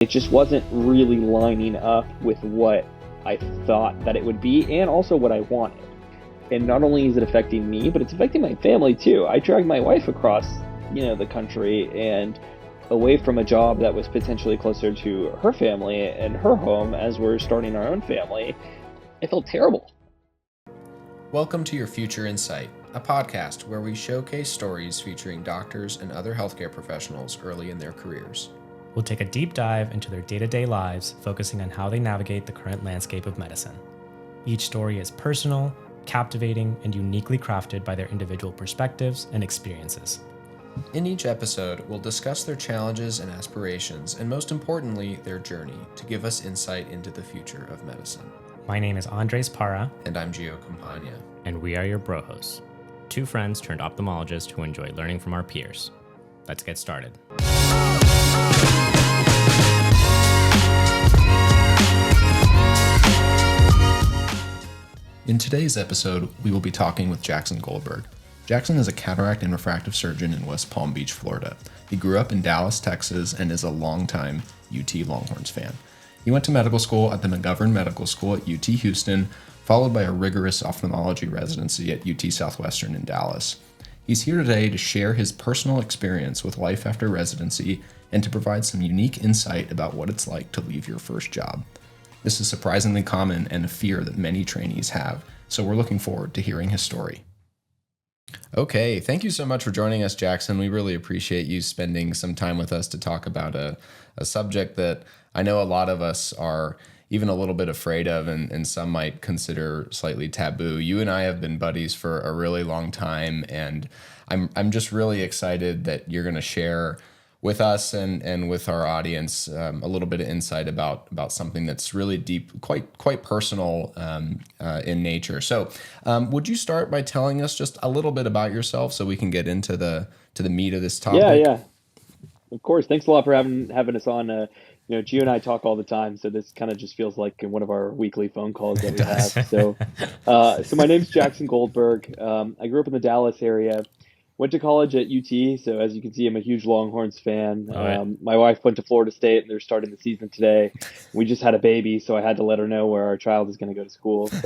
It just wasn't really lining up with what I thought that it would be and also what I wanted. And not only is it affecting me, but it's affecting my family too. I dragged my wife across, the country and away from a job that was potentially closer to her family and her home as we're starting our own family. I felt terrible. Welcome to Your Future Insight, a podcast where we showcase stories featuring doctors and other healthcare professionals early in their careers. We'll take a deep dive into their day-to-day lives, focusing on how they navigate the current landscape of medicine. Each story is personal, captivating, and uniquely crafted by their individual perspectives and experiences. In each episode, we'll discuss their challenges and aspirations, and most importantly, their journey to give us insight into the future of medicine. My name is Andres Parra. And I'm Gio Campagna. And we are your bro hosts, two friends turned ophthalmologists who enjoy learning from our peers. Let's get started. In today's episode, we will be talking with Jackson Goldberg. Jackson is a cataract and refractive surgeon in West Palm Beach, Florida. He grew up in Dallas, Texas, and is a longtime UT Longhorns fan. He went to medical school at the McGovern Medical School at UT Houston, followed by a rigorous ophthalmology residency at UT Southwestern in Dallas. He's here today to share his personal experience with life after residency and to provide some unique insight about what it's like to leave your first job. This is surprisingly common and a fear that many trainees have, so we're looking forward to hearing his story. Okay, thank you so much for joining us, Jackson. We really appreciate you spending some time with us to talk about a subject that I know a lot of us are even a little bit afraid of and some might consider slightly taboo. You and I have been buddies for a really long time, and I'm just really excited that you're going to share with us and with our audience a little bit of insight about something that's really deep, quite personal in nature. So would you start by telling us just a little bit about yourself so we can get into the meat of this topic? Yeah. Of course. Thanks a lot for having us on. Gio and I talk all the time, so this kind of just feels like one of our weekly phone calls that we have. So my name's Jackson Goldberg. I grew up in the Dallas area. Went to college at UT, so as you can see, I'm a huge Longhorns fan. My wife went to Florida State, and they're starting the season today. We just had a baby, so I had to let her know where our child is going to go to school. So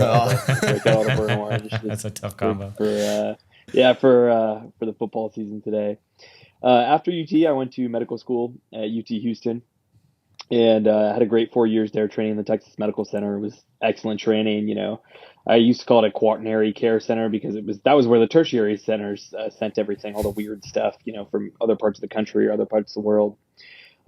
break out all the burnt orange. That's a tough combo. For the football season today. After UT, I went to medical school at UT Houston, and had a great 4 years there training in the Texas Medical Center. It was excellent training, I used to call it a quaternary care center because that was where the tertiary centers sent everything, all the weird stuff, from other parts of the country or other parts of the world.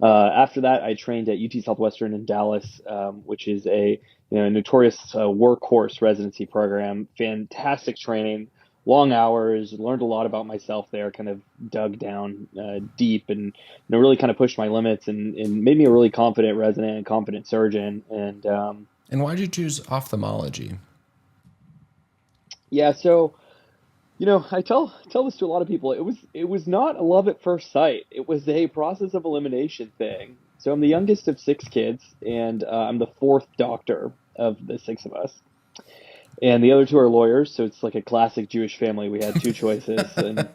After that, I trained at UT Southwestern in Dallas, which is a notorious workhorse residency program. Fantastic training, long hours. Learned a lot about myself there. Kind of dug down deep and really kind of pushed my limits and made me a really confident resident and confident surgeon. And why did you choose ophthalmology? Yeah, so I tell this to a lot of people. It was not a love at first sight. It was a process of elimination thing. So I'm the youngest of 6 kids, and I'm the 4th doctor of the 6 of us. And the other 2 are lawyers, so it's like a classic Jewish family. We had 2 choices, and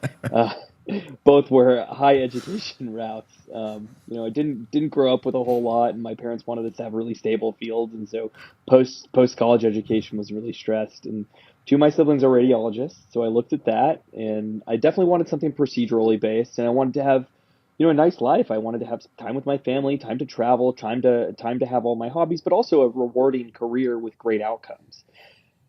both were high education routes. I didn't grow up with a whole lot, and my parents wanted us to have really stable fields, and so post college education was really stressed. And 2 of my siblings are radiologists, so I looked at that, and I definitely wanted something procedurally based, and I wanted to have a nice life. I wanted to have time with my family, time to travel, time to have all my hobbies, but also a rewarding career with great outcomes.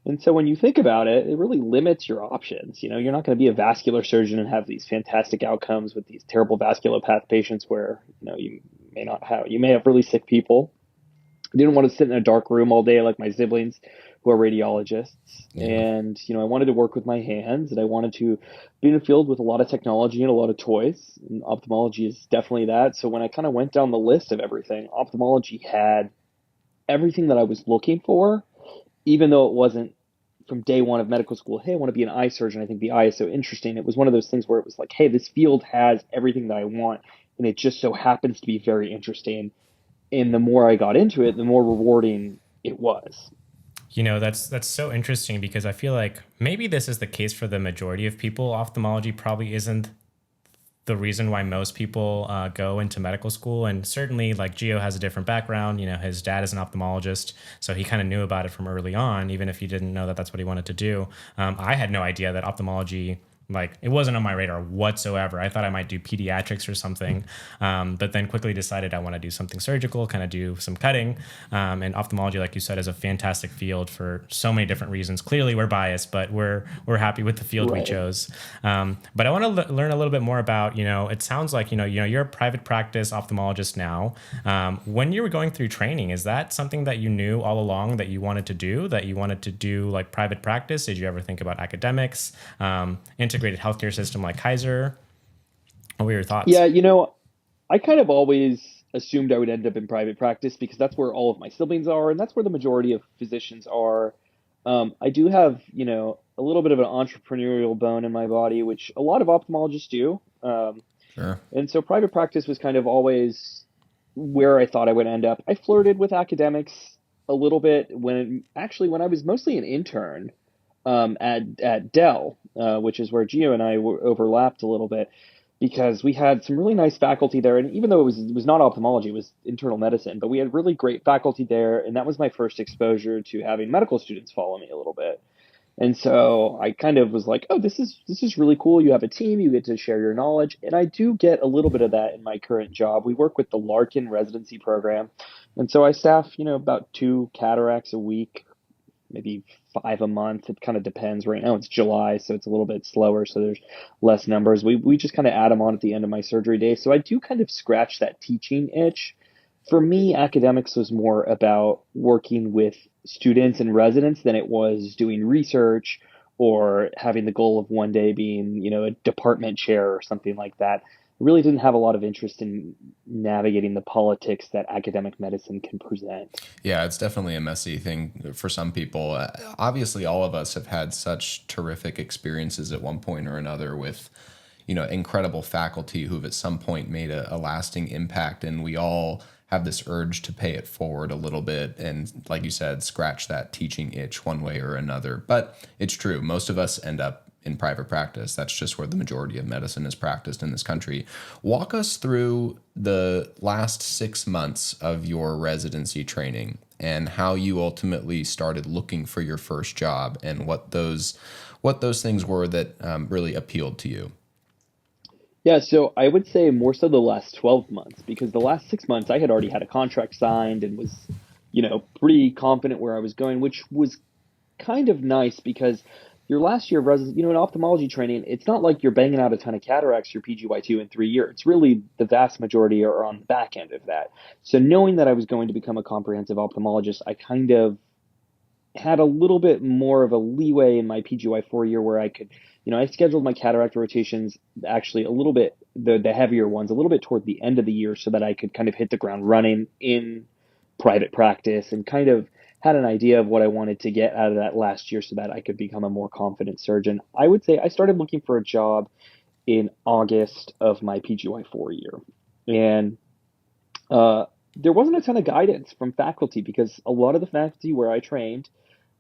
And so when you think about it, it really limits your options. You're not going to be a vascular surgeon and have these fantastic outcomes with these terrible vasculopath patients where, you may have really sick people. I didn't want to sit in a dark room all day like my siblings who are radiologists. Yeah. And, I wanted to work with my hands, and I wanted to be in a field with a lot of technology and a lot of toys. And ophthalmology is definitely that. So when I kind of went down the list of everything, ophthalmology had everything that I was looking for, even though it wasn't from day one of medical school, hey, I want to be an eye surgeon. I think the eye is so interesting. It was one of those things where it was like, hey, this field has everything that I want, and it just so happens to be very interesting. And the more I got into it, the more rewarding it was. That's so interesting because I feel like maybe this is the case for the majority of people. Ophthalmology probably isn't the reason why most people go into medical school. And certainly, like, Gio has a different background. You know, his dad is an ophthalmologist, so he kind of knew about it from early on, even if he didn't know that that's what he wanted to do. I had no idea that ophthalmology, like, it wasn't on my radar whatsoever. I thought I might do pediatrics or something, but then quickly decided I want to do something surgical, kind of do some cutting. And ophthalmology, like you said, is a fantastic field for so many different reasons. Clearly, we're biased, but we're happy with the field we Right. chose. But I want to learn a little bit more about, you know, it sounds like, you're a private practice ophthalmologist now. When you were going through training, is that something that you knew all along that you wanted to do, like private practice? Did you ever think about academics, integrated healthcare system like Kaiser? What were your thoughts? Yeah, I kind of always assumed I would end up in private practice because that's where all of my siblings are, and that's where the majority of physicians are. I do have, a little bit of an entrepreneurial bone in my body, which a lot of ophthalmologists do. Sure. And so private practice was kind of always where I thought I would end up. I flirted with academics a little bit when I was mostly an intern at Dell, which is where Gio and I overlapped a little bit because we had some really nice faculty there. And even though it was not ophthalmology, it was internal medicine, but we had really great faculty there. And that was my first exposure to having medical students follow me a little bit. And so I kind of was like, oh, this is really cool. You have a team, you get to share your knowledge. And I do get a little bit of that in my current job. We work with the Larkin residency program. And so I staff, about 2 cataracts a week, maybe 5 a month. It kind of depends. Right now it's July, so it's a little bit slower, so there's less numbers. We just kind of add them on at the end of my surgery day. So I do kind of scratch that teaching itch. For me, academics was more about working with students and residents than it was doing research or having the goal of one day being, a department chair or something like that. I really didn't have a lot of interest in navigating the politics that academic medicine can present. Yeah, it's definitely a messy thing for some people. Obviously, all of us have had such terrific experiences at one point or another with, incredible faculty who've at some point made a lasting impact, and we all have this urge to pay it forward a little bit and, like you said, scratch that teaching itch one way or another. But it's true, most of us end up in private practice. That's just where the majority of medicine is practiced in this country. Walk us through the last 6 months of your residency training and how you ultimately started looking for your first job and what those things were that really appealed to you. Yeah, so I would say more so the last 12 months because the last 6 months I had already had a contract signed and was, pretty confident where I was going, which was kind of nice because your last year of in ophthalmology training, it's not like you're banging out a ton of cataracts your PGY2 in 3 years. It's really the vast majority are on the back end of that. So knowing that I was going to become a comprehensive ophthalmologist, I kind of had a little bit more of a leeway in my PGY4 year where I could, I scheduled my cataract rotations actually a little bit, the heavier ones, a little bit toward the end of the year so that I could kind of hit the ground running in private practice and kind of had an idea of what I wanted to get out of that last year so that I could become a more confident surgeon. I would say I started looking for a job in August of my PGY4 year. And there wasn't a ton of guidance from faculty because a lot of the faculty where I trained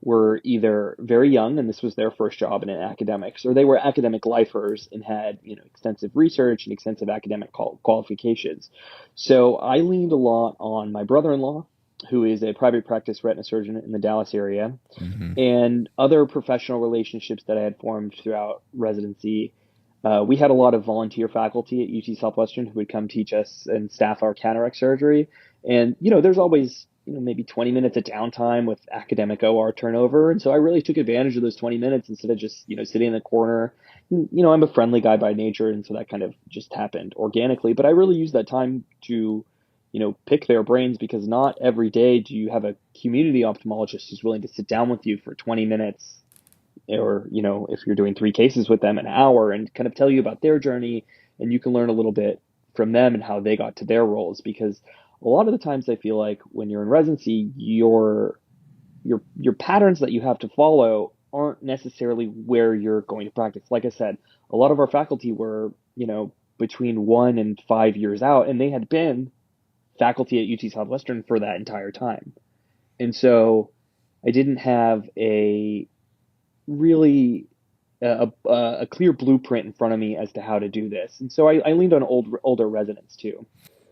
were either very young and this was their first job in academics, or they were academic lifers and had extensive research and extensive academic qualifications. So I leaned a lot on my brother-in-law, who is a private practice retina surgeon in the Dallas area, Mm-hmm. and other professional relationships that I had formed throughout residency. We had a lot of volunteer faculty at UT Southwestern who would come teach us and staff our cataract surgery. And, there's always, maybe 20 minutes of downtime with academic OR turnover. And so I really took advantage of those 20 minutes instead of just, sitting in the corner. I'm a friendly guy by nature. And so that kind of just happened organically. But I really used that time to, pick their brains because not every day do you have a community ophthalmologist who's willing to sit down with you for 20 minutes or if you're doing 3 cases with them, an hour, and kind of tell you about their journey, and you can learn a little bit from them and how they got to their roles. Because a lot of the times I feel like when you're in residency, your patterns that you have to follow aren't necessarily where you're going to practice. Like I said, a lot of our faculty were between 1 and 5 years out, and they had been faculty at UT Southwestern for that entire time. And so I didn't have a really a clear blueprint in front of me as to how to do this. And so I leaned on older residents too.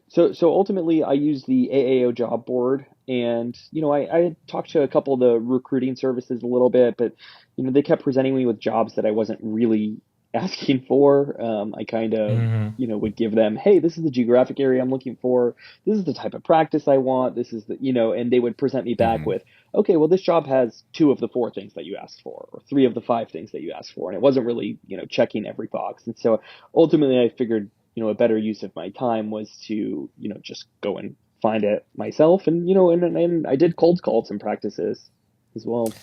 So ultimately, I used the AAO job board, and I had talked to a couple of the recruiting services a little bit, but they kept presenting me with jobs that I wasn't really asking for. I kind of Hmm. would give them, hey, this is the geographic area I'm looking for. This is the type of practice I want. This is the and they would present me back Hmm. with, okay, well, this job has two of the four things that you asked for, or three of the five things that you asked for, and it wasn't really checking every box. And so ultimately, I figured a better use of my time was to, just go and find it myself. And, and I did cold calls and practices as well.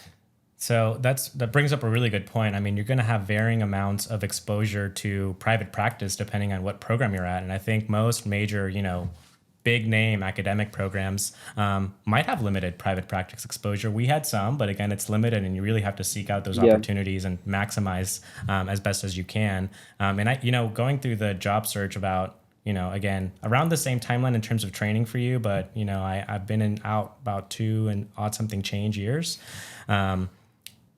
So that brings up a really good point. I mean, you're going to have varying amounts of exposure to private practice depending on what program you're at, and I think most major, big name academic programs might have limited private practice exposure. We had some, but again, it's limited, and you really have to seek out those Yeah. opportunities and maximize as best as you can. And I, going through the job search about again, around the same timeline in terms of training for you, but I've been in out about 2 and odd something change years. Um,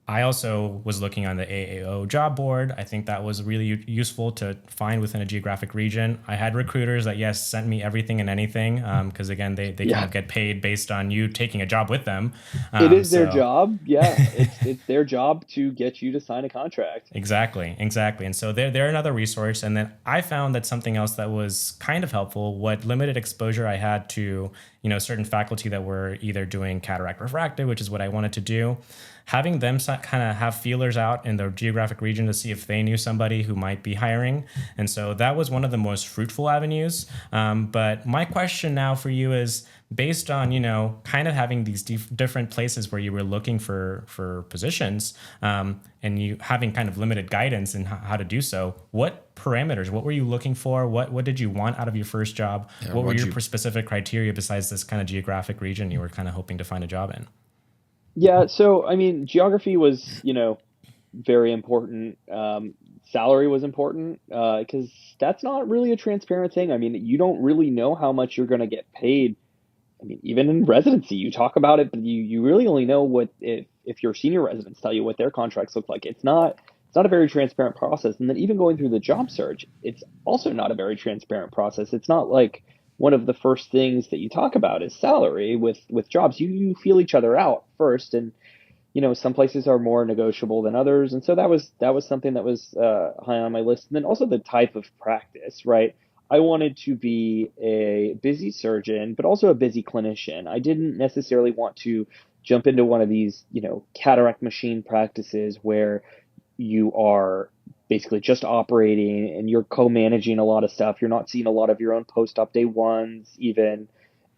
I also was looking on the AAO job board. I think that was really useful to find within a geographic region. I had recruiters that, yes, sent me everything and anything because, again, they kind Yeah. of get paid based on you taking a job with them. It is their So job. Yeah. It's their job to get you to sign a contract. exactly. And so they're another resource. And then I found that something else that was kind of helpful, what limited exposure I had to, certain faculty that were either doing cataract refractive, which is what I wanted to do, having them kind of have feelers out in the geographic region to see if they knew somebody who might be hiring. And so that was one of the most fruitful avenues. But my question now for you is, based on kind of having these different places where you were looking for positions, and you having kind of limited guidance in how to do so, what parameters, what were you looking for, what did you want out of your first job, Yeah, what were what'd your you specific criteria besides this kind of geographic region you were kind of hoping to find a job in? Yeah. So, I mean, geography was, very important. Salary was important because that's not really a transparent thing. I mean, you don't really know how much you're going to get paid. I mean, even in residency, you talk about it, but you really only know what if your senior residents tell you what their contracts look like. It's not a very transparent process. And then even going through the job search, it's also not a very transparent process. It's not like one of the first things that you talk about is salary with jobs. You feel each other out first, and some places are more negotiable than others, and so that was something that was high on my list. And then also the type of practice, right? I wanted to be a busy surgeon, but also a busy clinician. I didn't necessarily want to jump into one of these, cataract machine practices where you are basically just operating and you're co-managing a lot of stuff. You're not seeing a lot of your own post-op day ones even.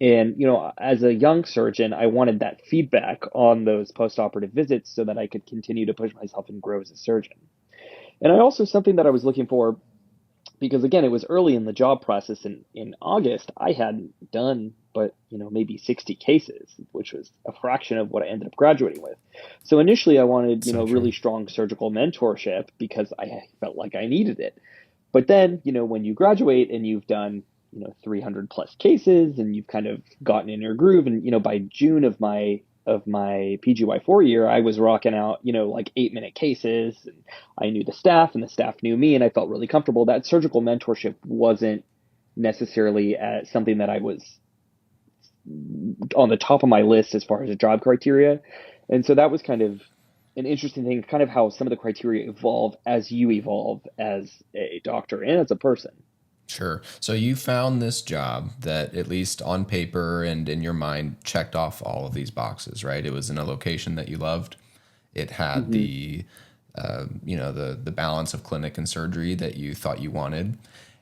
And, as a young surgeon, I wanted that feedback on those post-operative visits so that I could continue to push myself and grow as a surgeon. And I also, something that I was looking for, because again, it was early in the job process. In August, I hadn't done but, maybe 60 cases, which was a fraction of what I ended up graduating with. So initially I wanted, So true. really strong surgical mentorship because I felt like I needed it. But then, when you graduate and you've done, 300 plus cases and you've kind of gotten in your groove, and, by June of my PGY4 year, I was rocking out, like 8-minute cases, and I knew the staff and the staff knew me, and I felt really comfortable. That surgical mentorship wasn't necessarily something that I was on the top of my list as far as a job criteria. And so that was kind of an interesting thing, kind of how some of the criteria evolve as you evolve as a doctor and as a person. Sure. So you found this job that, at least on paper and in your mind, checked off all of these boxes, right? It was in a location that you loved. It had Hmm. the balance of clinic and surgery that you thought you wanted,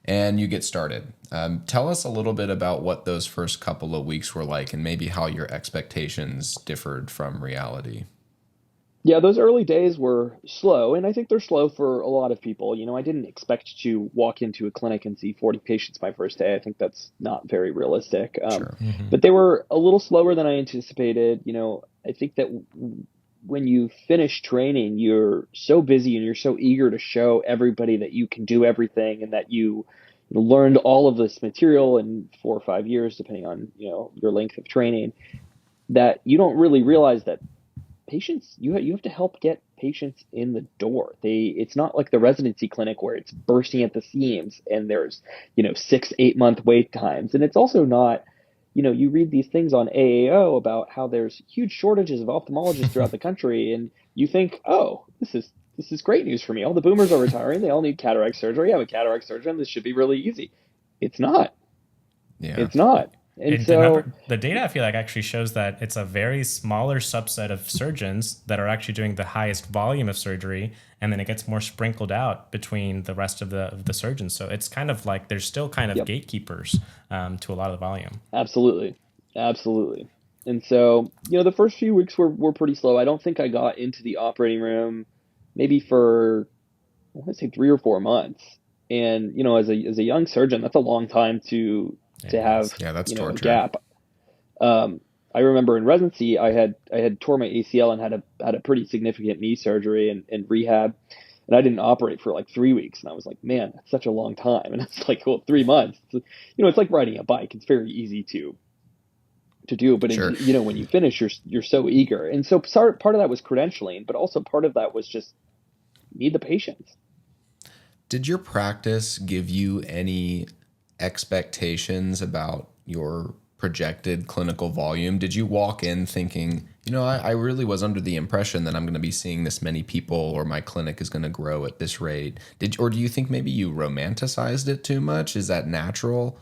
and you get started. Tell us a little bit about what those first couple of weeks were like, and maybe how your expectations differed from reality. Yeah, those early days were slow, and I think they're slow for a lot of people. I didn't expect to walk into a clinic and see 40 patients my first day. I think that's not very realistic. Sure. But they were a little slower than I anticipated. I think that when you finish training, you're so busy and you're so eager to show everybody that you can do everything and that you learned all of this material in 4 or 5 years, depending on your length of training, that you don't really realize that patients, you have to help get patients in the door. It's not like the residency clinic where it's bursting at the seams and there's, 6, 8 month wait times. And it's also not, you read these things on AAO about how there's huge shortages of ophthalmologists throughout the country, and you think, oh, this is great news for me. All the boomers are retiring. They all need cataract surgery. I'm a cataract surgeon. This should be really easy. It's not. Yeah. It's not. And And so, the data I feel like actually shows that it's a very smaller subset of surgeons that are actually doing the highest volume of surgery, and then it gets more sprinkled out between the rest of the surgeons. So it's kind of like there's still kind of yep, gatekeepers to a lot of the volume. absolutely. Absolutely. And so, the first few weeks were pretty slow. I don't think I got into the operating room maybe for, I want to say 3 or 4 months. And, as a young surgeon, that's a long time It to have, is. Yeah, that's a torture. gap. I remember in residency, I had tore my ACL and had a pretty significant knee surgery and rehab, and I didn't operate for like 3 weeks. And I was like, man, that's such a long time. And it's like, well, 3 months. It's like riding a bike. It's very easy to do, but Sure. when you finish, you're so eager. And so part of that was credentialing, but also part of that was just need the patients. Did your practice give you any expectations about your projected clinical volume? Did you walk in thinking, I really was under the impression that I'm going to be seeing this many people or my clinic is going to grow at this rate? Or do you think maybe you romanticized it too much? Is that natural?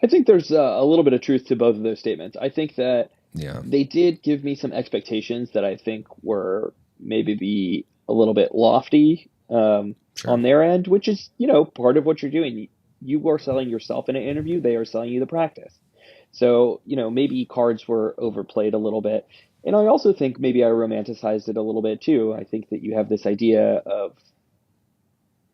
I think there's a little bit of truth to both of those statements. I think that Yeah, they did give me some expectations that I think were maybe a little bit lofty sure. on their end, which is, part of what you're doing. You are selling yourself in an interview. They are selling you the practice. So, maybe cards were overplayed a little bit. And I also think maybe I romanticized it a little bit too. I think that you have this idea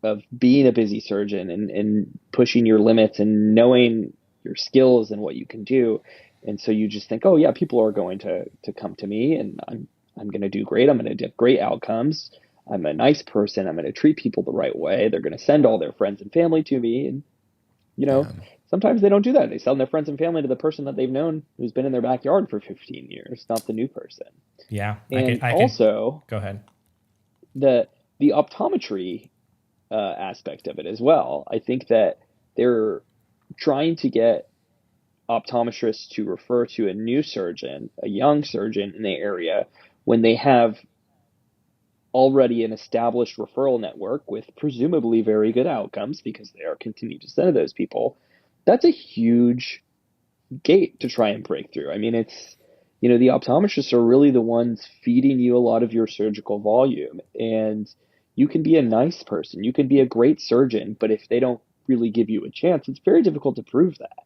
of being a busy surgeon and pushing your limits and knowing your skills and what you can do. And so you just think, oh yeah, people are going to come to me, and I'm going to do great. I'm going to get great outcomes. I'm a nice person. I'm going to treat people the right way. They're going to send all their friends and family to me. And, you know, Yeah. sometimes they don't do that. They send their friends and family to the person that they've known who's been in their backyard for 15 years, not the new person. Yeah, And I could also go ahead. the optometry aspect of it as well. I think that they're trying to get optometrists to refer to a new surgeon, a young surgeon in the area, when they have already an established referral network with presumably very good outcomes because they are continuing to send to those people. That's a huge gate to try and break through. I mean, the optometrists are really the ones feeding you a lot of your surgical volume. And you can be a nice person, you can be a great surgeon, but if they don't really give you a chance, it's very difficult to prove that.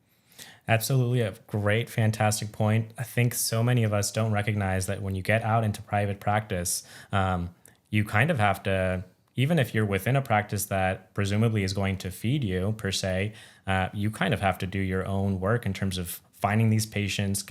Absolutely, a great, fantastic point. I think so many of us don't recognize that when you get out into private practice, you kind of have to, even if you're within a practice that presumably is going to feed you per se, you kind of have to do your own work in terms of finding these patients,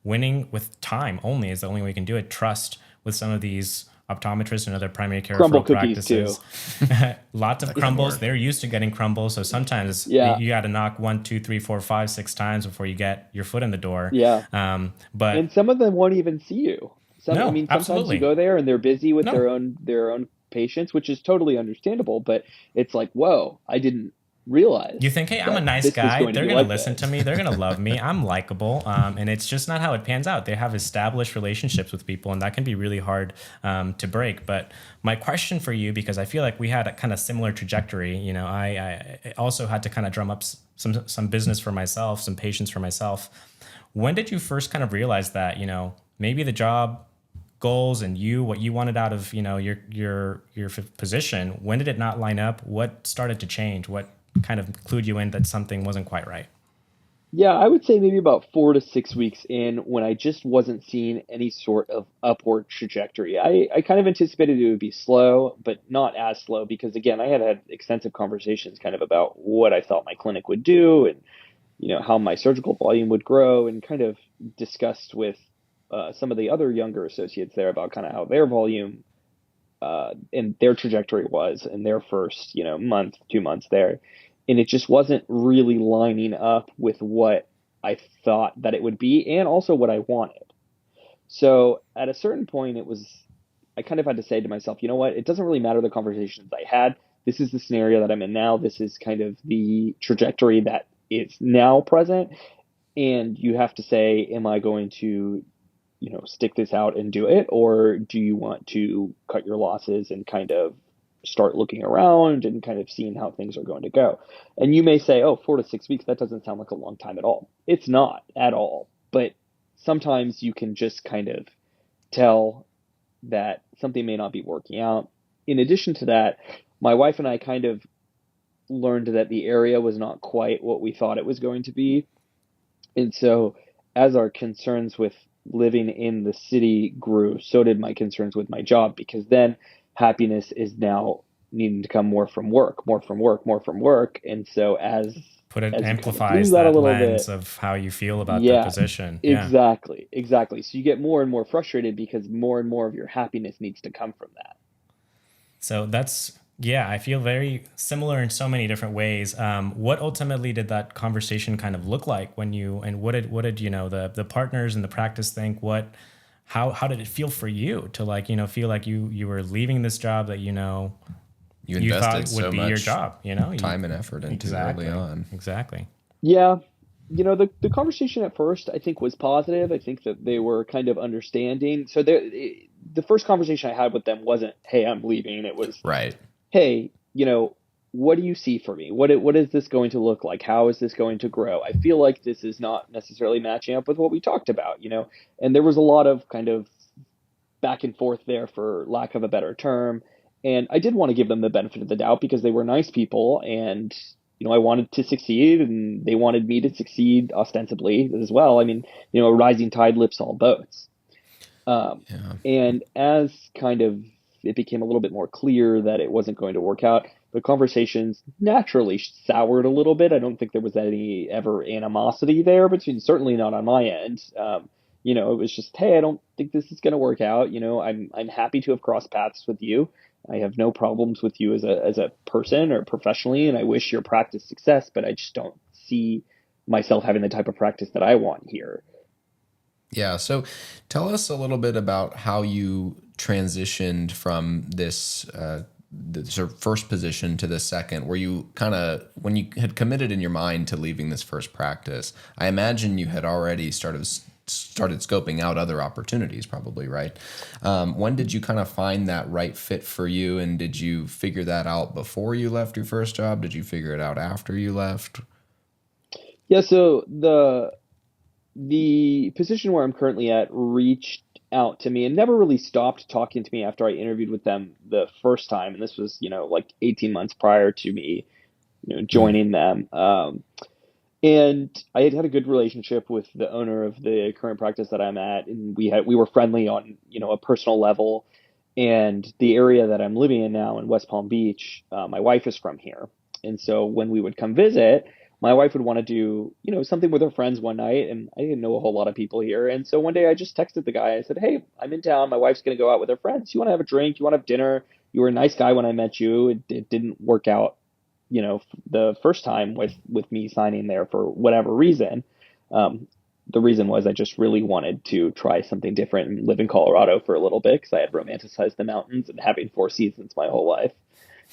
winning with time only is the only way you can do it. Trust with some of these optometrists and other primary care Crumble referral cookies too. practices. Lots of That can crumbles. work. They're used to getting crumbles. So sometimes Yeah, you got to knock 1, 2, 3, 4, 5, 6 times before you get your foot in the door. yeah. And But some of them won't even see you. I no, mean, sometimes you absolutely. go there and they're busy with No. their own patients, which is totally understandable, but it's like, whoa, I didn't realize You think, hey, I'm a that nice this was guy. going to They're be going to like listen to this. me. They're going to love me. I'm likable. And it's just not how it pans out. They have established relationships with people, and that can be really hard to break. But my question for you, because I feel like we had a kind of similar trajectory, I also had to kind of drum up some business for myself, some patients for myself. When did you first kind of realize that, maybe the job goals and what you wanted out of, your position, when did it not line up? What started to change? What kind of clued you in that something wasn't quite right? Yeah, I would say maybe about 4 to 6 weeks in, when I just wasn't seeing any sort of upward trajectory. I kind of anticipated it would be slow, but not as slow because, again, I had extensive conversations kind of about what I thought my clinic would do and, how my surgical volume would grow, and kind of discussed with some of the other younger associates there about kind of how their volume and their trajectory was in their first, month, 2 months there. And it just wasn't really lining up with what I thought that it would be and also what I wanted. So at a certain point, it was I kind of had to say to myself, you know what? It doesn't really matter the conversations I had. This is the scenario that I'm in now. This is kind of the trajectory that is now present. And you have to say, am I going to, stick this out and do it? Or do you want to cut your losses and kind of start looking around and kind of seeing how things are going to go? And you may say, oh, 4 to 6 weeks, that doesn't sound like a long time at all. It's not at all. But sometimes you can just kind of tell that something may not be working out. In addition to that, my wife and I kind of learned that the area was not quite what we thought it was going to be. And so, as our concerns with living in the city grew, so did my concerns with my job, because then happiness is now needing to come more from work, more from work, more from work. And so, But it as you kind of lose amplifies that a that little lens bit, of how you feel about the yeah, position. Yeah. exactly, exactly. So you get more and more frustrated because more and more of your happiness needs to come from that. So that's, yeah, I feel very similar in so many different ways. What ultimately did that conversation kind of look like when and what did, the partners and the practice think? How did it feel for you to feel like you were leaving this job that, You you invested thought would so be your much job, time and effort into early exactly, on. exactly. Yeah, the conversation at first I think was positive. I think that they were kind of understanding. So the first conversation I had with them wasn't, "Hey, I'm leaving." It was, Right. "Hey, what do you see for me? What is this going to look like? How is this going to grow? I feel like this is not necessarily matching up with what we talked about." And there was a lot of kind of back and forth there, for lack of a better term. And I did want to give them the benefit of the doubt because they were nice people, and I wanted to succeed and they wanted me to succeed ostensibly as well. I mean, a rising tide lifts all boats. Um, Yeah. and as kind of it became a little bit more clear that it wasn't going to work out, the conversations naturally soured a little bit. I don't think there was any ever animosity there between, certainly not on my end. It was just, hey, I don't think this is going to work out. I'm happy to have crossed paths with you. I have no problems with you as a person or professionally, and I wish your practice success, but I just don't see myself having the type of practice that I want here. Yeah. So tell us a little bit about how you transitioned from this the sort of first position to the second, where you kind of, when you had committed in your mind to leaving this first practice, I imagine you had already started scoping out other opportunities, probably, right? When did you kind of find that right fit for you? And did you figure that out before you left your first job? Did you figure it out after you left? Yeah, so the position where I'm currently at reached out to me and never really stopped talking to me after I interviewed with them the first time. And this was, like 18 months prior to me, Mm, joining them. And I had had a good relationship with the owner of the current practice that I'm at, and we were friendly on, a personal level. And the area that I'm living in now in West Palm Beach, my wife is from here. And so when we would come visit, my wife would want to do, something with her friends one night, and I didn't know a whole lot of people here. And so one day I just texted the guy. I said, "Hey, I'm in town. My wife's going to go out with her friends. You want to have a drink? You want to have dinner? You were a nice guy when I met you. It didn't work out, the first time with me signing there for whatever reason." Um, the reason was I just really wanted to try something different and live in Colorado for a little bit because I had romanticized the mountains and having four seasons my whole life.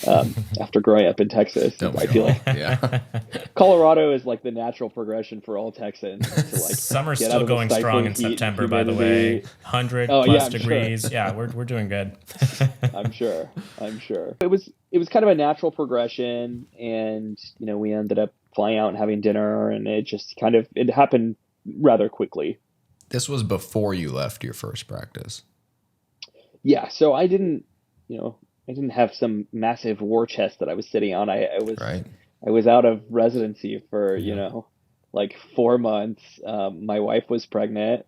After growing up in Texas, don't I we feel all? like Yeah. Colorado is like the natural progression for all Texans to like Summer's get out still of the going strong stifling in heat and September, by the way. humidity. 100 Oh yeah, plus I'm sure. degrees. Yeah, we're doing good. I'm sure. I'm sure. It was kind of a natural progression, and we ended up flying out and having dinner, and it happened rather quickly. This was before you left your first practice. Yeah, so I didn't have some massive war chest that I was sitting on. Right. I was out of residency for, Yeah. like 4 months. My wife was pregnant,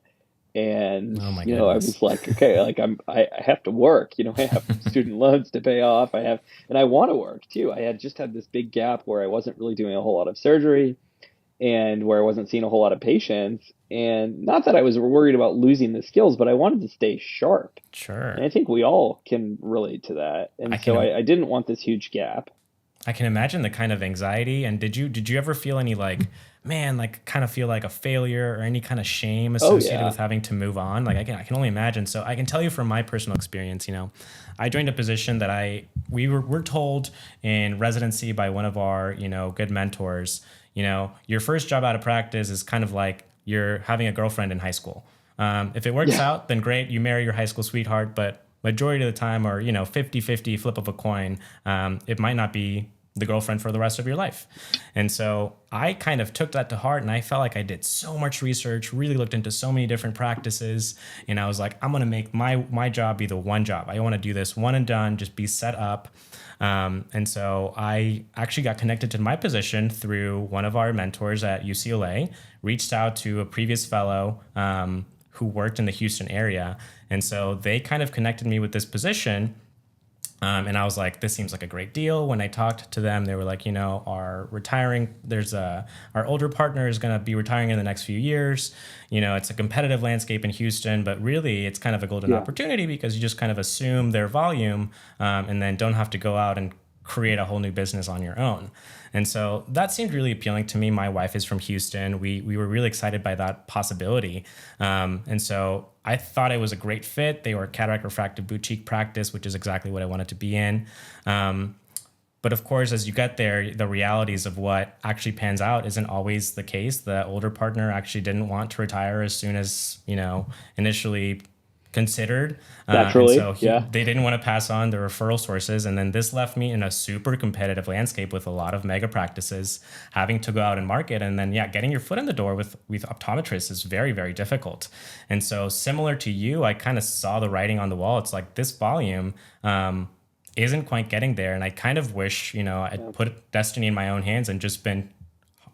and Oh my I goodness. was like, okay, like I have to work. I have student loans to pay off. And I want to work too. I had just had this big gap where I wasn't really doing a whole lot of surgery and where I wasn't seeing a whole lot of patients. And not that I was worried about losing the skills, but I wanted to stay sharp. And Sure. I think we all can relate to that. I And so can I didn't want this huge gap. I can imagine the kind of anxiety. And did you ever feel any like, man, like kind of feel like a failure or any kind of shame Oh associated yeah. with having to move on? Like I can only imagine. So I can tell you from my personal experience, I joined a position that we're told in residency by one of our, good mentors, your first job out of practice is kind of like you're having a girlfriend in high school. If it works Yeah. out, then great, you marry your high school sweetheart, but majority of the time, or 50-50 flip of a coin, it might not be the girlfriend for the rest of your life. And so I kind of took that to heart, and I felt like I did so much research, really looked into so many different practices, and I was like, I'm going to make my job be the one job. I want to do this one and done, just be set up. And so I actually got connected to my position through one of our mentors at UCLA, reached out to a previous fellow who worked in the Houston area. And so they kind of connected me with this position. And I was like, this seems like a great deal. When I talked to them, they were like, our older partner is going to be retiring in the next few years. It's a competitive landscape in Houston, but really it's kind of a golden Yeah. opportunity because you just kind of assume their volume and then don't have to go out and create a whole new business on your own. And so that seemed really appealing to me. My wife is from Houston. We were really excited by that possibility. And so I thought it was a great fit. They were a cataract refractive boutique practice, which is exactly what I wanted to be in. But of course, as you get there, the realities of what actually pans out isn't always the case. The older partner actually didn't want to retire as soon as, initially considered. And Naturally. so Yeah. they didn't want to pass on the referral sources. And then this left me in a super competitive landscape with a lot of mega practices having to go out and market. And then, getting your foot in the door with optometrists is very, very difficult. And so similar to you, I kind of saw the writing on the wall. It's like this volume, isn't quite getting there. And I kind of wish, I'd put destiny in my own hands and just been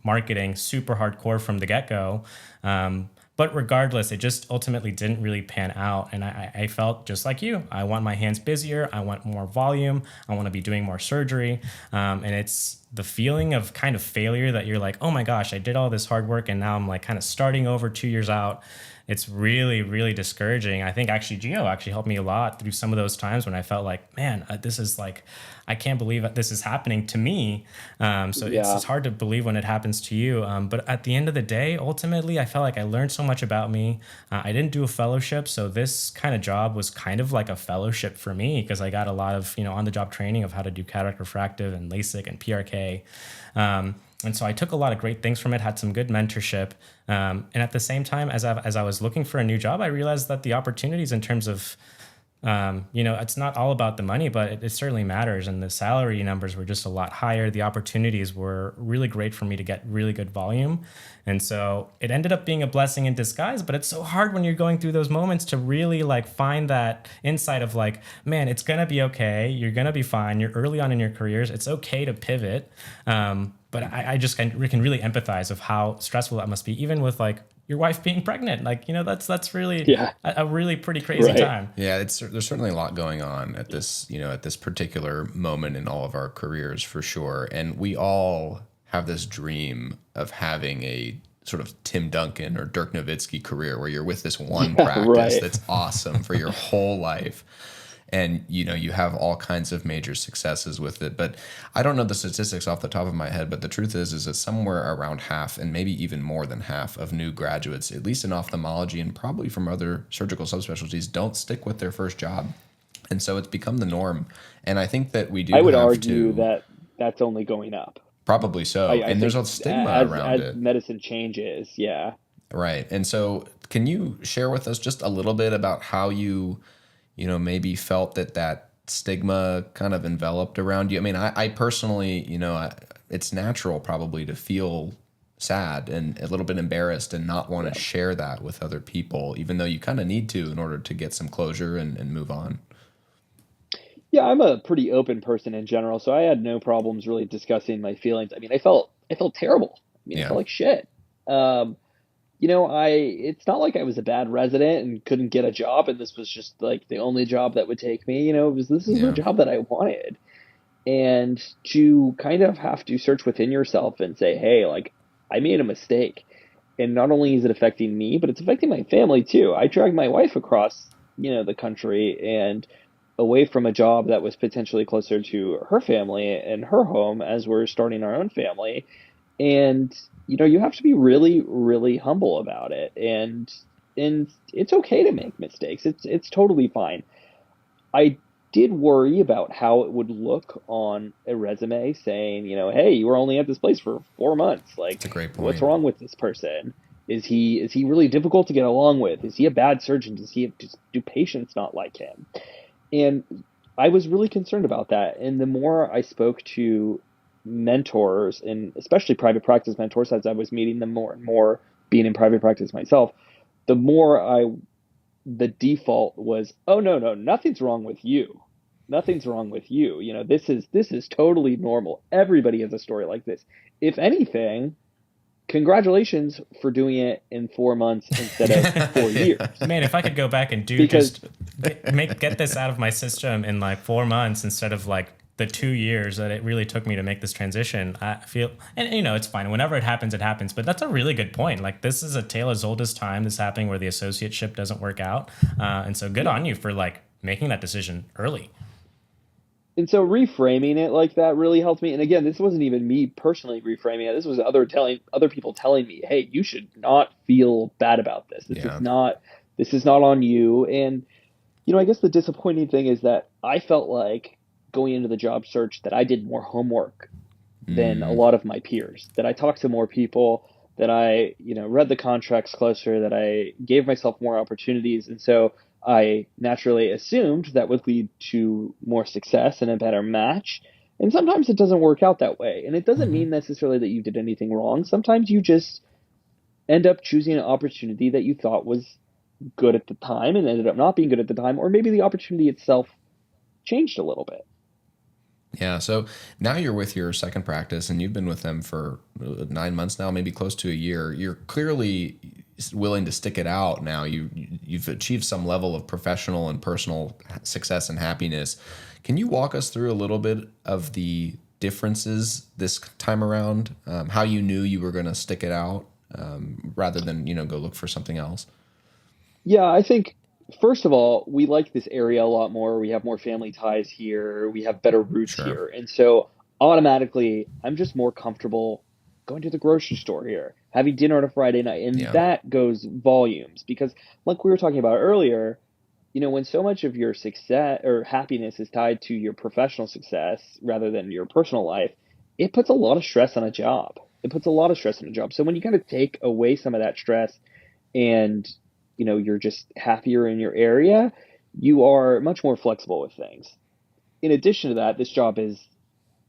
marketing super hardcore from the get-go. But regardless, it just ultimately didn't really pan out. And I felt just like you. I want my hands busier. I want more volume. I want to be doing more surgery. And it's the feeling of kind of failure that you're like, oh my gosh, I did all this hard work and now I'm like kind of starting over 2 years out. It's really, really discouraging. I think actually Gio actually helped me a lot through some of those times when I felt like, man, this is like, I can't believe that this is happening to me. So Yeah. it's hard to believe when it happens to you. But at the end of the day, ultimately, I felt like I learned so much about me. I didn't do a fellowship. So this kind of job was kind of like a fellowship for me because I got a lot of, on the job training of how to do cataract refractive and LASIK and PRK. And so I took a lot of great things from it, had some good mentorship. And at the same time, as I was looking for a new job, I realized that the opportunities in terms of, it's not all about the money, but it certainly matters. And the salary numbers were just a lot higher. The opportunities were really great for me to get really good volume. And so it ended up being a blessing in disguise, but it's so hard when you're going through those moments to really like find that insight of like, man, it's going to be okay. You're going to be fine. You're early on in your careers. It's okay to pivot. But I just can really empathize of how stressful that must be, even with like your wife being pregnant. Like, that's really Yeah. a really pretty crazy Right. time. Yeah, there's certainly a lot going on at this particular moment in all of our careers for sure. And we all have this dream of having a sort of Tim Duncan or Dirk Nowitzki career where you're with this one Yeah. practice Right. that's awesome for your whole life. And you have all kinds of major successes with it. But I don't know the statistics off the top of my head, but the truth is that somewhere around half and maybe even more than half of new graduates, at least in ophthalmology and probably from other surgical subspecialties, don't stick with their first job. And so it's become the norm. And I think that we I do would have argue to, that that's only going up. probably so. I And there's think a stigma around as it. medicine changes, yeah. Right. And so can you share with us just a little bit about how you maybe felt that stigma kind of enveloped around you? I mean, I personally, it's natural probably to feel sad and a little bit embarrassed and not want to share that with other people, even though you kind of need to in order to get some closure and move on. Yeah, I'm a pretty open person in general, so I had no problems really discussing my feelings. I mean, I felt terrible. I mean, I Yeah. felt like shit. Um, it's not like I was a bad resident and couldn't get a job, and this was just like the only job that would take me. This is the Yeah. job that I wanted. And to kind of have to search within yourself and say, hey, like, I made a mistake. And not only is it affecting me, but it's affecting my family too. I dragged my wife across, the country, and away from a job that was potentially closer to her family and her home as we're starting our own family. And you have to be really, really humble about it. And it's okay to make mistakes. It's totally fine. I did worry about how it would look on a resume saying, hey, you were only at this place for 4 months. It's a Like, great what's point. wrong with this person? Is he really difficult to get along with? Is he a bad surgeon? Do patients not like him? And I was really concerned about that. And the more I spoke to mentors, and especially private practice mentors, as I was meeting them more and more, being in private practice myself, the more the default was, oh no, no, nothing's wrong with you. Nothing's wrong with you. This is totally normal. Everybody has a story like this. If anything, congratulations for doing it in 4 months instead of 4 years. Man, if I could go back and Because get this out of my system in like 4 months instead of like the 2 years that it really took me to make this transition, I feel, and it's fine. Whenever it happens, it happens. But that's a really good point. Like, this is a tale as old as time. This happening where the associateship doesn't work out, and so good on you for like making that decision early. And so reframing it like that really helped me. And again, this wasn't even me personally reframing it. This was other people telling me, "Hey, you should not feel bad about this. Yeah. This is not on you." And I guess the disappointing thing is that I felt like going into the job search that I did more homework than a lot of my peers. That I talked to more people, that I, read the contracts closer, that I gave myself more opportunities. And so I naturally assumed that would lead to more success and a better match. And sometimes it doesn't work out that way. And it doesn't mean necessarily that you did anything wrong. Sometimes you just end up choosing an opportunity that you thought was good at the time and ended up not being good at the time, or maybe the opportunity itself changed a little bit. Yeah, so now you're with your second practice and you've been with them for 9 months now, maybe close to a year. You're clearly willing to stick it out now. You've achieved some level of professional and personal success and happiness. Can you walk us through a little bit of the differences this time around? How you knew you were going to stick it out rather than go look for something else? Yeah, I think first of all, we like this area a lot more. We have more family ties here. We have better roots Sure. here. And so automatically, I'm just more comfortable going to the grocery store here, having dinner on a Friday night. And Yeah. that goes volumes because, like we were talking about earlier, when so much of your success or happiness is tied to your professional success rather than your personal life, it puts a lot of stress on a job. It puts a lot of stress on a job. So when you kind of take away some of that stress and you're just happier in your area, you are much more flexible with things. In addition to that, this job is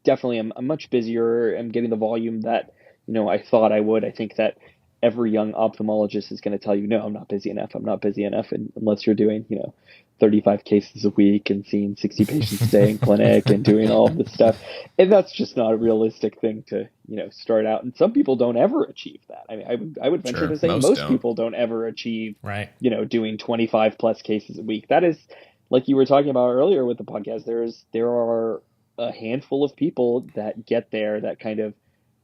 definitely, I'm much busier. I'm getting the volume that I thought I would. I think that every young ophthalmologist is going to tell you, no, I'm not busy enough. I'm not busy enough. And unless you're doing 35 cases a week and seeing 60 patients a day in clinic and doing all of this stuff, and that's just not a realistic thing to start out. And some people don't ever achieve that. I mean, I would venture Sure. to say Most most don't. people don't ever achieve Right. doing 25 plus cases a week. That is, like you were talking about earlier with the podcast, there are a handful of people that get there, that kind of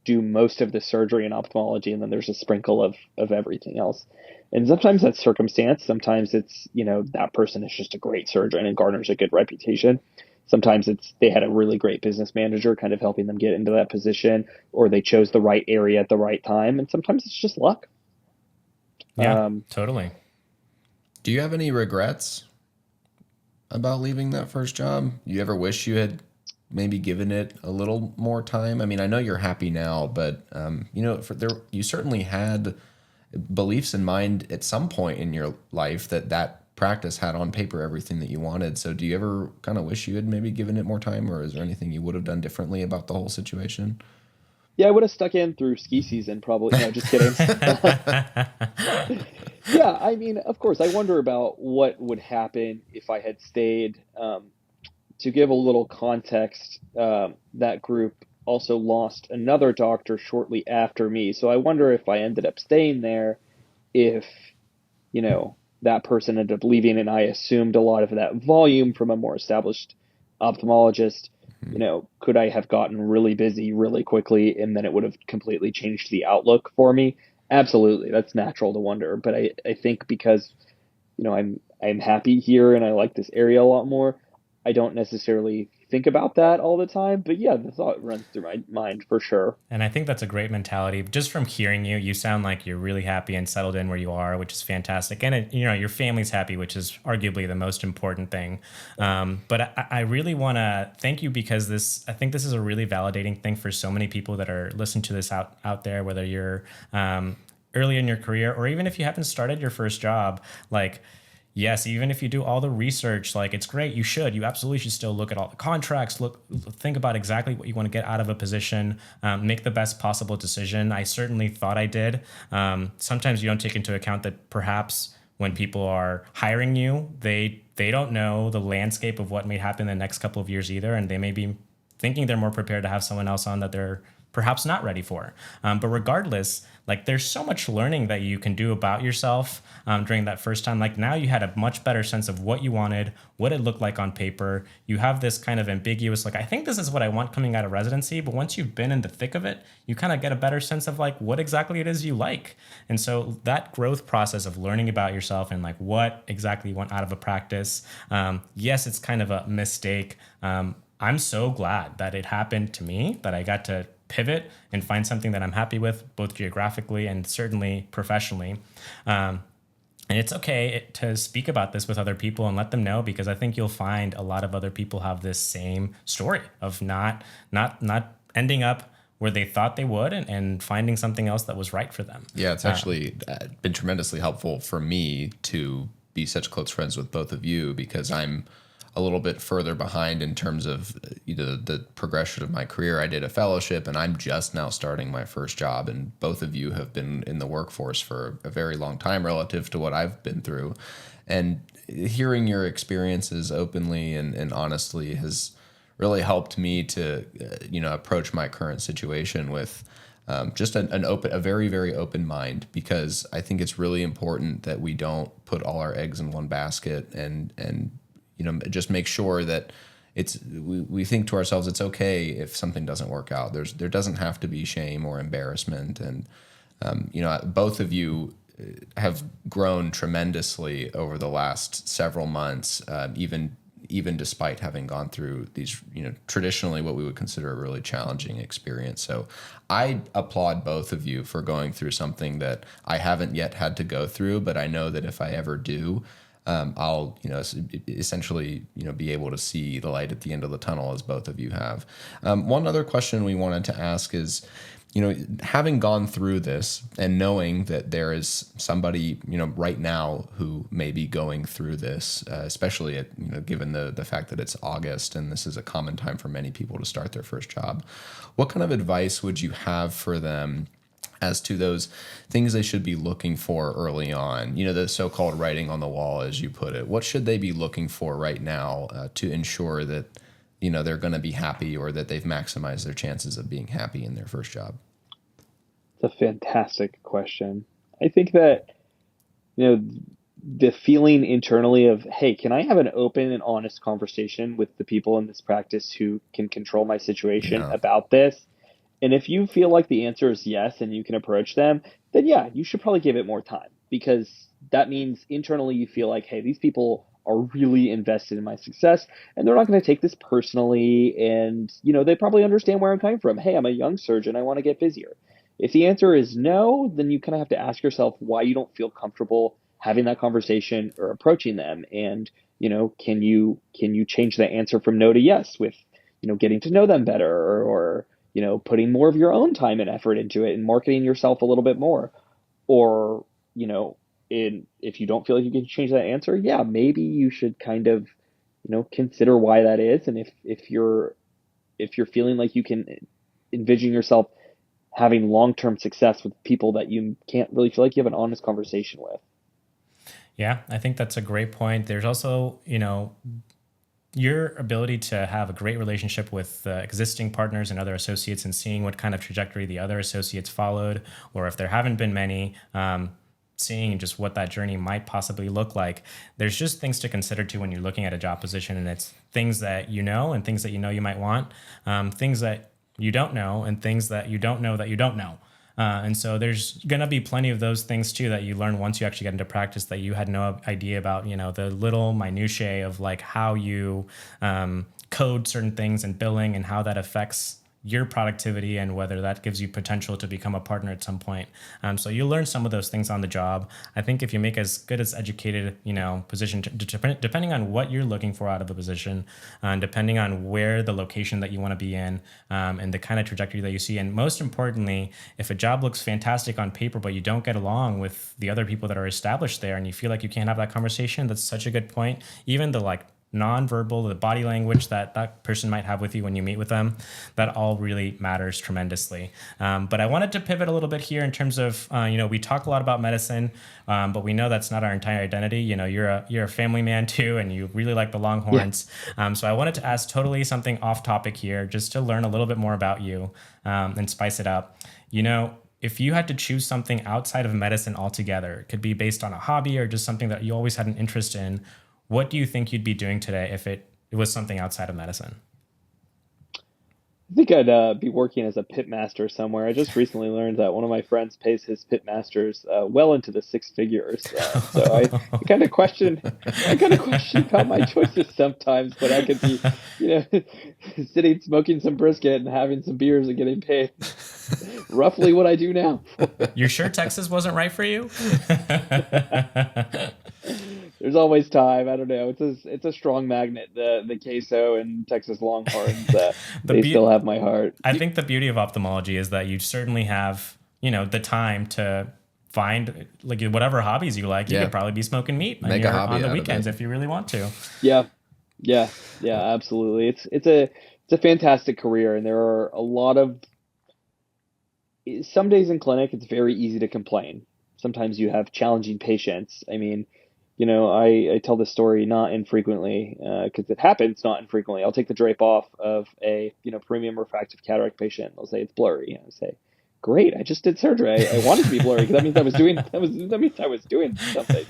do most of the surgery in ophthalmology, and then there's a sprinkle of everything else. And sometimes that's circumstance. Sometimes it's, that person is just a great surgeon and garners a good reputation. Sometimes it's they had a really great business manager kind of helping them get into that position, or they chose the right area at the right time. And sometimes it's just luck. Yeah, totally. Do you have any regrets about leaving that first job? You ever wish you had maybe given it a little more time? I mean, I know you're happy now, but you certainly had beliefs in mind at some point in your life that practice had on paper everything that you wanted. So do you ever kind of wish you had maybe given it more time, or is there anything you would have done differently about the whole situation? Yeah, I would have stuck in through ski season, probably. No, just kidding. Yeah, I mean, of course, I wonder about what would happen if I had stayed. To give a little context, that group also lost another doctor shortly after me. So I wonder if I ended up staying there, if, that person ended up leaving and I assumed a lot of that volume from a more established ophthalmologist. Could I have gotten really busy really quickly and then it would have completely changed the outlook for me? Absolutely. That's natural to wonder. But I think because, I'm happy here and I like this area a lot more, I don't necessarily think about that all the time, but yeah, the thought runs through my mind for sure. And I think that's a great mentality. Just from hearing you, you sound like you're really happy and settled in where you are, which is fantastic. And your family's happy, which is arguably the most important thing. But I really want to thank you because I think this is a really validating thing for so many people that are listening to this out there, whether you're early in your career or even if you haven't started your first job, like. Yes, even if you do all the research, like it's great. You absolutely should still look at all the contracts, think about exactly what you want to get out of a position, make the best possible decision. I certainly thought I did. Sometimes you don't take into account that perhaps when people are hiring you, they don't know the landscape of what may happen in the next couple of years either, and they may be thinking they're more prepared to have someone else on that they're perhaps not ready for. But regardless, like there's so much learning that you can do about yourself during that first time. Like now you had a much better sense of what you wanted, what it looked like on paper. You have this kind of ambiguous, like, I think this is what I want coming out of residency. But once you've been in the thick of it, you kind of get a better sense of like what exactly it is you like. And so that growth process of learning about yourself and like what exactly you want out of a practice. Yes, it's kind of a mistake. I'm so glad that it happened to me, that I got to pivot and find something that I'm happy with, both geographically and certainly professionally. And it's okay to speak about this with other people and let them know, because I think you'll find a lot of other people have this same story of not ending up where they thought they would and finding something else that was right for them. Yeah, it's actually been tremendously helpful for me to be such close friends with both of you, because I'm a little bit further behind in terms of the progression of my career. I did a fellowship and I'm just now starting my first job, and both of you have been in the workforce for a very long time relative to what I've been through. And hearing your experiences openly and honestly has really helped me to approach my current situation with just a very, very open mind, because I think it's really important that we don't put all our eggs in one basket and just make sure that we think to ourselves, it's okay if something doesn't work out. There doesn't have to be shame or embarrassment. And, both of you have grown tremendously over the last several months, even despite having gone through these, traditionally what we would consider a really challenging experience. So I applaud both of you for going through something that I haven't yet had to go through, but I know that if I ever do, I'll, essentially, be able to see the light at the end of the tunnel, as both of you have. One other question we wanted to ask is, having gone through this and knowing that there is somebody, right now who may be going through this, especially given the fact that it's August and this is a common time for many people to start their first job, what kind of advice would you have for them as to those things they should be looking for early on, the so-called writing on the wall, as you put it? What should they be looking for right now to ensure that, they're going to be happy, or that they've maximized their chances of being happy in their first job? It's a fantastic question. I think that, you know, the feeling internally of, hey, can I have an open and honest conversation with the people in this practice who can control my situation Yeah. about this? And if you feel like the answer is yes and you can approach them, then yeah, you should probably give it more time, because that means internally you feel like, hey, these people are really invested in my success and they're not going to take this personally. And, they probably understand where I'm coming from. Hey, I'm a young surgeon. I want to get busier. If the answer is no, then you kind of have to ask yourself why you don't feel comfortable having that conversation or approaching them. And, can you change the answer from no to yes with, getting to know them better, or putting more of your own time and effort into it and marketing yourself a little bit more. Or, if you don't feel like you can change that answer, yeah, maybe you should kind of, consider why that is. And if you're feeling like you can envision yourself having long-term success with people that you can't really feel like you have an honest conversation with. Yeah, I think that's a great point. There's also, your ability to have a great relationship with existing partners and other associates, and seeing what kind of trajectory the other associates followed, or if there haven't been many, seeing just what that journey might possibly look like. There's just things to consider too when you're looking at a job position, and it's things that you know and things that you might want, things that you don't know and things that you don't know that you don't know. And so there's going to be plenty of those things too that you learn once you actually get into practice that you had no idea about, the little minutiae of like how you code certain things and billing and how that affects your productivity and whether that gives you potential to become a partner at some point. So you learn some of those things on the job. I think if you make as good as educated, position, depending on what you're looking for out of a position, depending on where the location that you want to be in, and the kind of trajectory that you see. And most importantly, if a job looks fantastic on paper, but you don't get along with the other people that are established there and you feel like you can't have that conversation, that's such a good point. Even the nonverbal, the body language that person might have with you when you meet with them, that all really matters tremendously. But I wanted to pivot a little bit here in terms of, we talk a lot about medicine, but we know that's not our entire identity. You're a family man too, and you really like the Longhorns. Yeah. So I wanted to ask totally something off topic here, just to learn a little bit more about you and spice it up. If you had to choose something outside of medicine altogether, it could be based on a hobby or just something that you always had an interest in, what do you think you'd be doing today if it was something outside of medicine? I think I'd be working as a pit master somewhere. I just recently learned that one of my friends pays his pit masters well into the six figures. So I kind of question about my choices sometimes. But I could be, sitting smoking some brisket and having some beers and getting paid roughly what I do now. You're sure Texas wasn't right for you? There's always time. I don't know. It's a strong magnet. The queso and Texas Longhorns. They still have my heart. I think the beauty of ophthalmology is that you certainly have the time to find whatever hobbies you like. You could probably be smoking meat on the weekends if you really want to. Yeah, absolutely. It's a fantastic career, and there are a lot of. Some days in clinic, it's very easy to complain. Sometimes you have challenging patients. I mean, I tell this story not infrequently because it happens not infrequently. I'll take the drape off of a premium refractive cataract patient. They'll say it's blurry. I say, great, I just did surgery. I wanted to be blurry because that means I was doing something.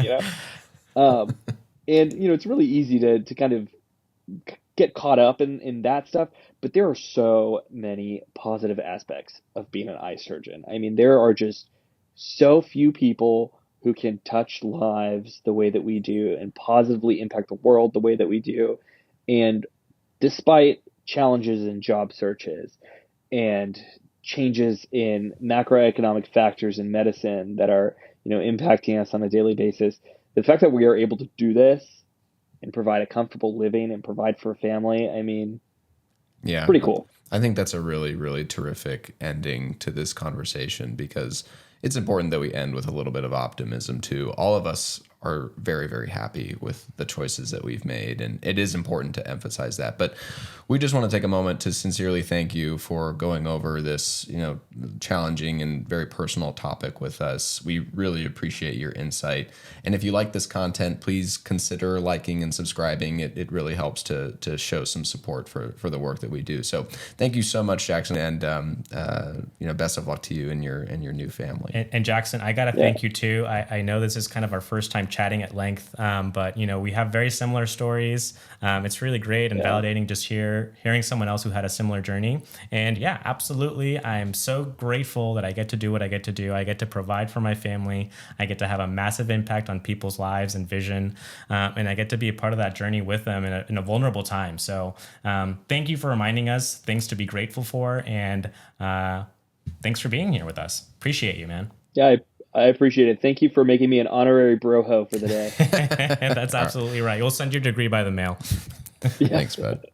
And it's really easy to kind of get caught up in that stuff. But there are so many positive aspects of being an eye surgeon. I mean, there are just so few people who can touch lives the way that we do and positively impact the world the way that we do. And despite challenges in job searches and changes in macroeconomic factors in medicine that are, impacting us on a daily basis, the fact that we are able to do this and provide a comfortable living and provide for a family, I mean, pretty cool. I think that's a really, really terrific ending to this conversation because it's important that we end with a little bit of optimism too. All of us are very, very happy with the choices that we've made, and it is important to emphasize that. But we just want to take a moment to sincerely thank you for going over this, challenging and very personal topic with us. We really appreciate your insight. And if you like this content, please consider liking and subscribing. It really helps to show some support for the work that we do. So thank you so much, Jackson, and best of luck to you and your new family. And Jackson, I got to thank you too. I know this is kind of our first time chatting at length, but we have very similar stories. It's really great and validating just hearing someone else who had a similar journey. And yeah, absolutely. I'm so grateful that I get to do what I get to do. I get to provide for my family. I get to have a massive impact on people's lives and vision. And I get to be a part of that journey with them in a vulnerable time. So thank you for reminding us things to be grateful for. And thanks for being here with us. Appreciate you, man. Yeah, I appreciate it. Thank you for making me an honorary broho for the day. That's absolutely right. We'll send your degree by the mail. Thanks, bud.